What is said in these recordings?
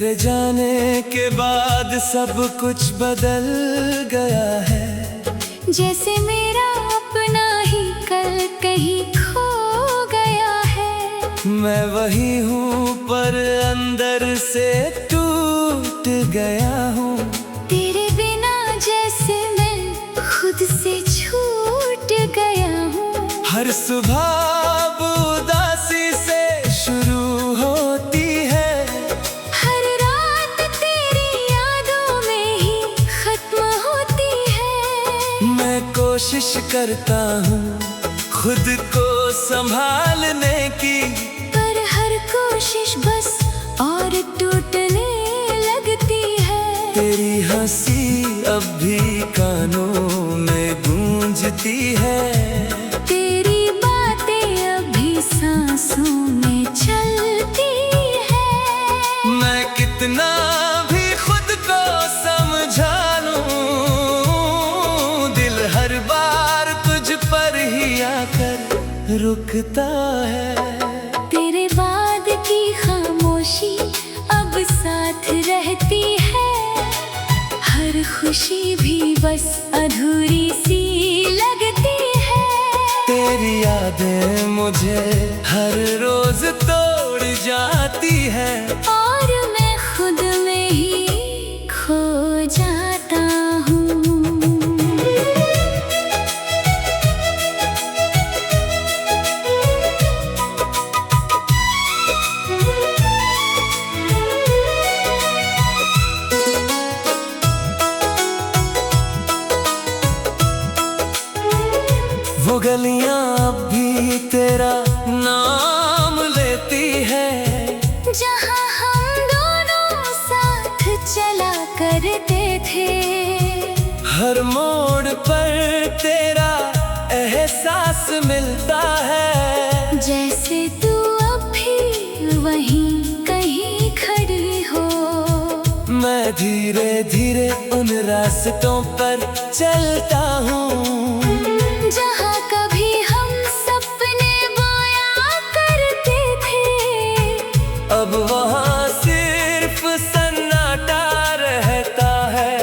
तेरे जाने के बाद सब कुछ बदल गया है। जैसे मेरा अपना ही कल कहीं खो गया है। मैं वही हूँ पर अंदर से टूट गया हूँ। तेरे बिना जैसे मैं खुद से छूट गया हूँ। हर सुबह उदासी से शुरू होती है। हर रात तेरी यादों में ही खत्म होती है। मैं कोशिश करता हूँ खुद को संभालने की, पर हर कोशिश बस और टूटने लगती है। तेरी हंसी अब भी कानों में गूंजती है। तेरी बातें अभी सांसों में चलती है। मैं कितना भी खुद को समझा लूं, दिल हर बार तुझ पर ही आकर रुकता है। तेरे बाद की खामोशी अब साथ रहती है। हर खुशी भी बस अधूरी सी लगती है। तेरी यादें मुझे हर रोज तोड़ जाती है। और मैं खुद में ही खो जाता हूँ। वो गलियां अब भी तेरा नाम लेती है। जहाँ हम दोनों साथ चला करते थे। हर मोड़ पर तेरा एहसास मिलता है। जैसे तू अब भी वहीं कहीं खड़ी हो। मैं धीरे धीरे उन रास्तों पर चलता हूँ जहाँ कभी हम सपने बोया करते थे। अब वहाँ सिर्फ सन्नाटा रहता है।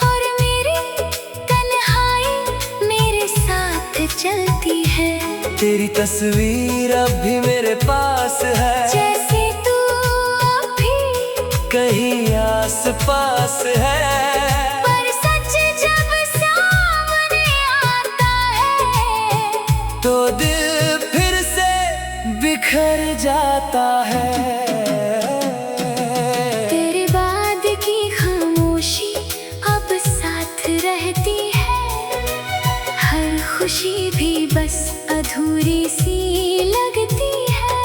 और मेरी तन्हाई मेरे साथ चलती है। तेरी तस्वीर अब भी मेरे पास है। जैसे तू अब भी कहीं आस पास है। पर सच जब सामने आता है तो दिल फिर से बिखर जाता है। तेरे बाद की खामोशी अब साथ रहती है। हर खुशी भी बस अधूरी सी लगती है।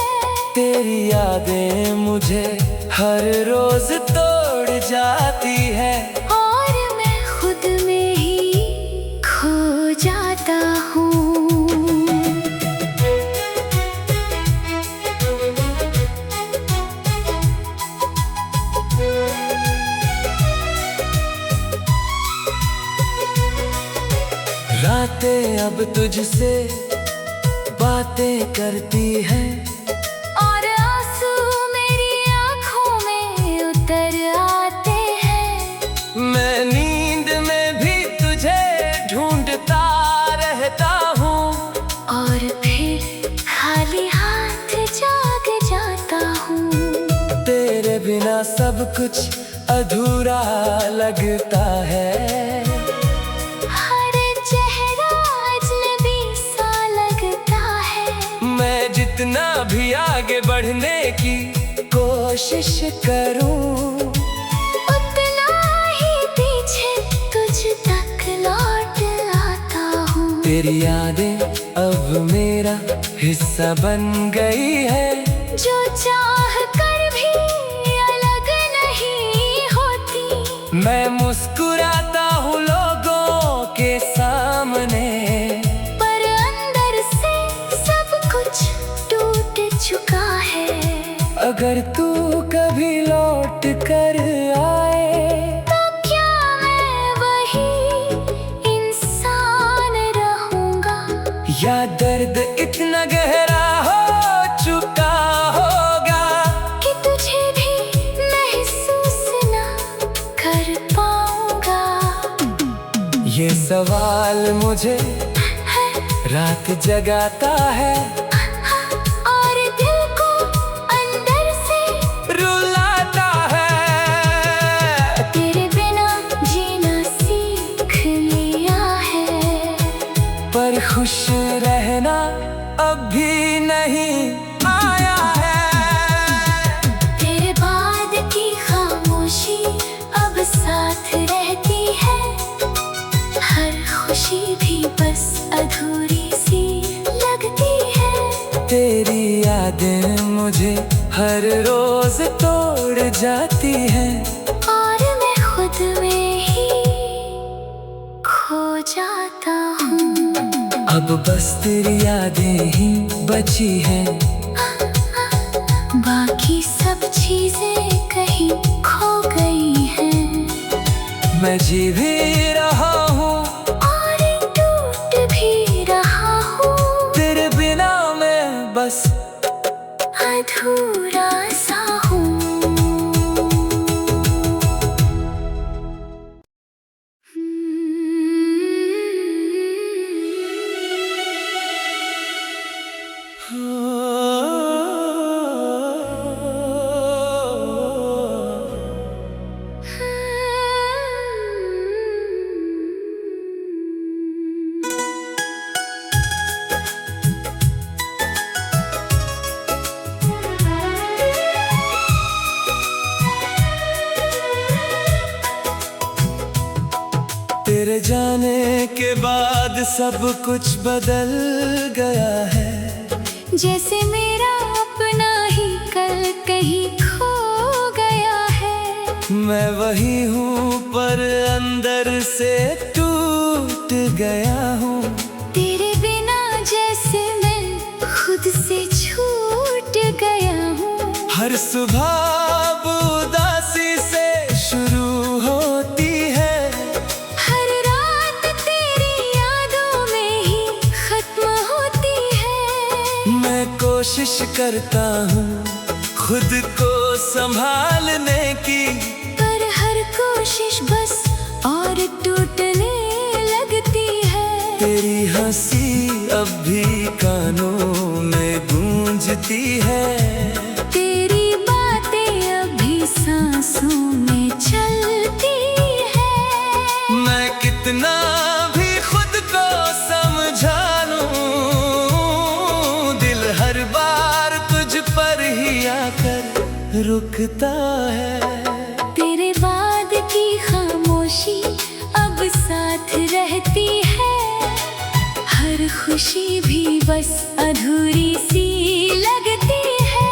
तेरी यादें मुझे हर रोज तोड़ जाती है। और मैं खुद में ही खो जाता हूँ। रातें अब तुझसे बातें करती हैं। और आंसू मेरी आँखों में उतर आते हैं। मैं नींद में भी तुझे ढूंढता रहता हूँ। और फिर खाली हाथ जाग जाता हूँ। तेरे बिना सब कुछ अधूरा लगता है। हर चेहरा अजनबी सा लगता है। मैं जितना भी आगे बढ़ने की कोशिश करूं, उतना ही पीछे तुझ तक लौट आता हूँ। तेरी यादें अब मेरा हिस्सा बन गई है। जो चाह कर भी अलग नहीं होती। मैं मुस्कुराता हूँ लोगों के सामने, पर अंदर से सब कुछ टूट चुका है। अगर तू कभी लौट कर आए तो क्या मैं वही इंसान रहूंगा। या दर्द इतना गहरा हो चुका होगा कि तुझे भी महसूस ये सवाल मुझे रात जगाता है और दिल को अंदर से रुलाता है। तेरे बिना जीना सीख लिया है, पर खुश रहना अब भी नहीं आया है। तेरे बाद की खामोशी अब साथ रहती है, हर खुशी भी बस अधूरी सी लगती है। तेरी यादें मुझे हर रोज तोड़ जाती हैं, और मैं खुद में ही खो जाता हूँ। अब बस तेरी यादें ही बची हैं, बाकी सब चीजें कहीं खो गई हैं। मैं जी भी रहा हूँ और टूट भी रहा हूँ, तेरे बिना मैं बस अधूरा सा हूँ। तेरे जाने के बाद सब कुछ बदल गया है। जैसे मेरा अपना ही कल कहीं खो गया है। मैं वही हूँ पर अंदर से टूट गया हूँ। तेरे बिना जैसे मैं खुद से छूट गया हूँ। हर सुबह उदासी से शुरू होती है, हर रात तेरी यादों में ही खत्म होती है। मैं कोशिश करता हूँ खुद को संभालने की, पर हर कोशिश बस और टूटने लगती है। तेरी हंसी अब भी कानों में गूंजती है, तेरी बातें अभी सांसों में चलती है। मैं कितना भी खुद को समझा लूं, दिल हर बार तुझ पर ही आकर रुकता है। तेरे बाद की खामोशी अब साथ रहती है, हर खुशी भी बस अधूरी सी लगती है।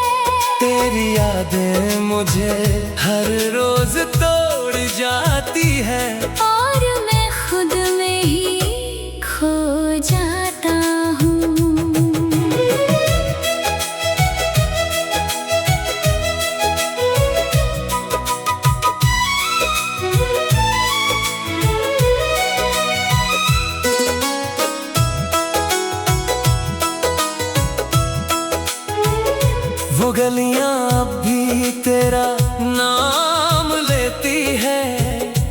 तेरी यादें मुझे हर रोज तोड़ जाती है, और मैं खुद में ही खो जाता हूँ। वो गलियां अब भी तेरा नाम लेती है,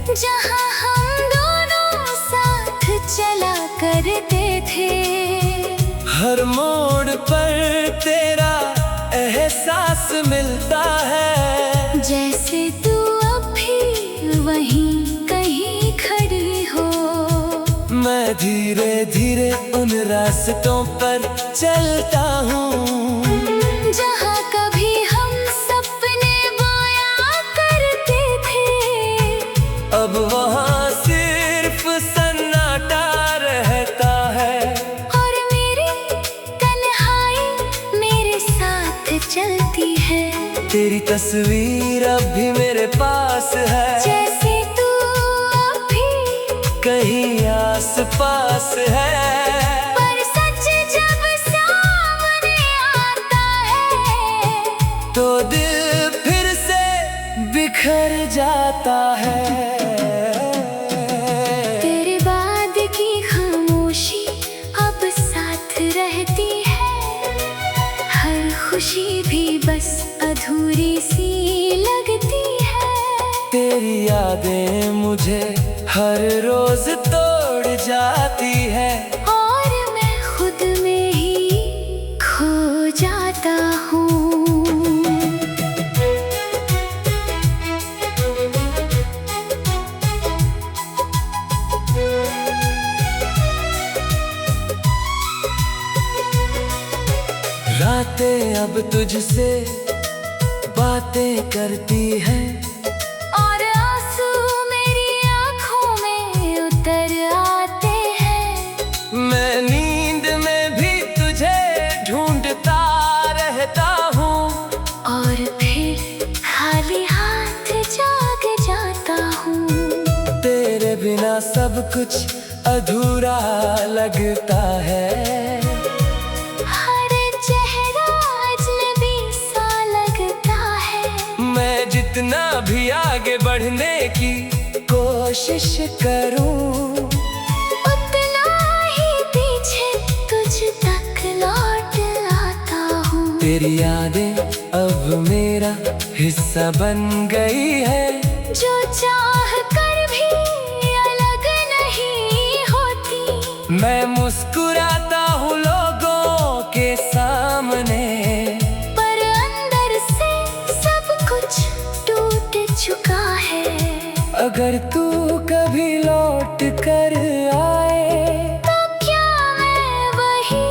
जहाँ हम दोनों साथ चला करते थे। हर मोड़ पर तेरा एहसास मिलता है। जैसे तू अब भी वहीं कहीं खड़ी हो, मैं धीरे धीरे उन रास्तों पर चलता हूँ, जहाँ कभी हम सपने बोया करते थे। अब वहाँ सिर्फ सन्नाटा रहता है, और मेरी तन्हाई मेरे साथ चलती है। तेरी तस्वीर अब भी मेरे पास है, जैसे तू अब भी कहीं आस पास है। पर सच जब सामने आता है, तो दिल फिर से बिखर जाता है। तेरे बाद की खामोशी अब साथ रहती है, हर खुशी भी बस अधूरी सी लगती है। तेरी यादें मुझे हर रोज तोड़ जाती है और मैं खुद में ही खो जाता हूँ। रातें अब तुझसे बातें करती हैं और आंसू मेरी आँखों में उतर आते हैं। मैं नींद में भी तुझे ढूंढता रहता हूँ और फिर खाली हाथ जाग जाता हूँ। तेरे बिना सब कुछ अधूरा लगता है। हर चेहरा अजनबी सा लगता है। मैं जितना भी आगे बढ़ने की कोशिश करूं उतना ही पीछे तुझ तक लौट आता हूँ। तेरी यादें अब मेरा हिस्सा बन गई है। जो चाह कर भी अलग नहीं होती। मैं मुस्कुराता हूँ लोगों के सामने, पर अंदर से सब कुछ टूट चुका है। अगर तू कभी लौट कर आए तो क्या मैं वही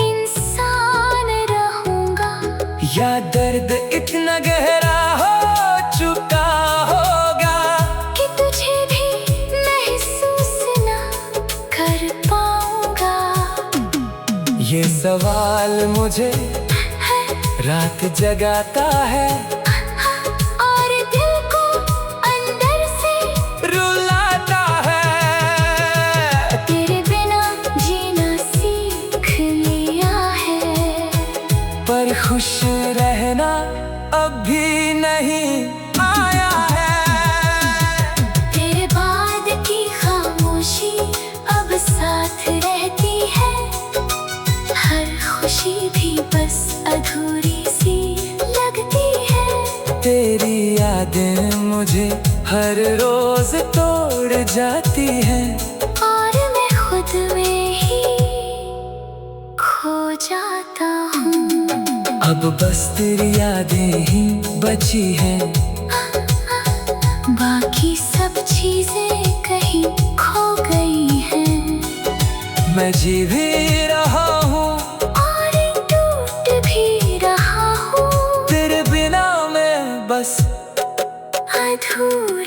इंसान रहूंगा, या दर्द इतना गहरा हो चुका होगा कि तुझे भी महसूस ना कर पाऊंगा। ये सवाल मुझे रात जगाता है और दिल को अंदर से रुलाता है। तेरे बिना जीना सीख लिया है, पर खुश रहना अब भी नहीं आया है। तेरे बाद की खामोशी अब साथ रहती है। हर खुशी भी बस अधूरी सी लगती है। तेरी यादें मुझे हर रोज तोड़ जाती हैं और मैं खुद में ही खो जाता हूँ। अब बस तेरी यादें ही बची हैं। बाकी सब चीजें कहीं खो गई हैं। मैं जी भी रहा हूँ और टूट भी रहा हूँ। तेरे बिना मैं बस अधूरा